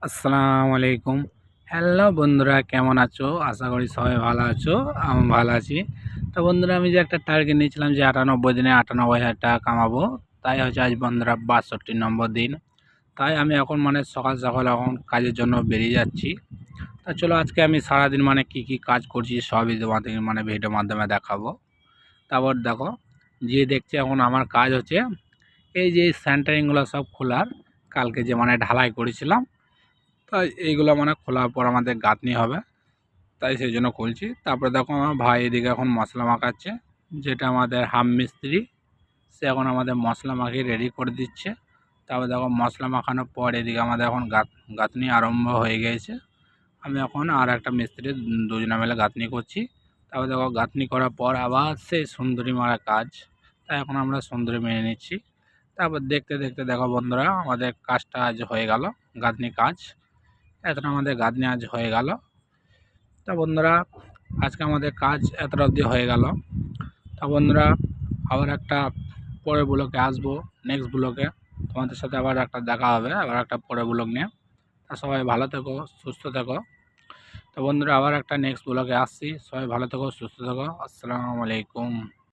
আসসালামু আলাইকুম। হ্যালো বন্ধুরা, কেমন আছো? আশা করি সবাই ভালো আছো। আমি ভালো আছি। তো বন্ধুরা, আমি যে একটা টার্গেট নিয়েছিলাম যে ৯৮ দিনে ৯৮,০০০ টাকা কামাবো। তাই হচ্ছে আজ বন্ধুরা ৬২ নম্বর দিন। তাই আমি এখন সকাল সকাল এখন কাজের জন্য বেরিয়ে যাচ্ছি। তা চলো আজকে আমি সারাদিন কি কাজ করছি সবই তোমাদের ভিডিওর মাধ্যমে দেখাবো। তারপর দেখো, যে দেখছি এখন আমার কাজ হচ্ছে এই যে সেন্টারিংগুলো সব খোলার। কালকে যে ঢালাই করেছিলাম, তাই এইগুলো খোলার পর আমাদের গাঁথনি হবে, তাই সেই জন্য খুলছি। তারপরে দেখো আমার ভাই এদিকে এখন মশলা মাখাচ্ছে, যেটা আমাদের হাম মিস্ত্রি, সে এখন আমাদের মশলা মাখিয়ে রেডি করে দিচ্ছে। তারপর দেখো মশলা মাখানোর পর এদিকে আমাদের এখন গাঁথনি আরম্ভ হয়ে গিয়েছে। আমি এখন আর একটা মিস্ত্রি দুজনে মিলে গাঁথনি করছি। তারপর দেখো গাঁথনি করার পর আবার সেই সুন্দরী মারা কাজ, তাই এখন আমরা সুন্দরী মেনে নিচ্ছি। তারপর দেখতে দেখতে দেখো বন্ধুরা, আমাদের কাজটা আজ হয়ে গেল, গাঁথনি কাজ। এতটা আমাদের গাঁথনি আজ হয়ে গেল। তা বন্ধুরা, আজকে আমাদের কাজ এতটা অবধি হয়ে গেল। তা বন্ধুরা, আবার একটা পরের ব্লকে আসবো, নেক্সট ব্লকে তোমাদের সাথে আবার একটা দেখা হবে, আবার একটা পরের ব্লগ নিয়ে। তা সবাই ভালো থেকো, সুস্থ থেকো। তো বন্ধুরা, আবার একটা নেক্সট ব্লগে আসছি। সবাই ভালো থেকো, সুস্থ থেকো। আসসালামু আলাইকুম।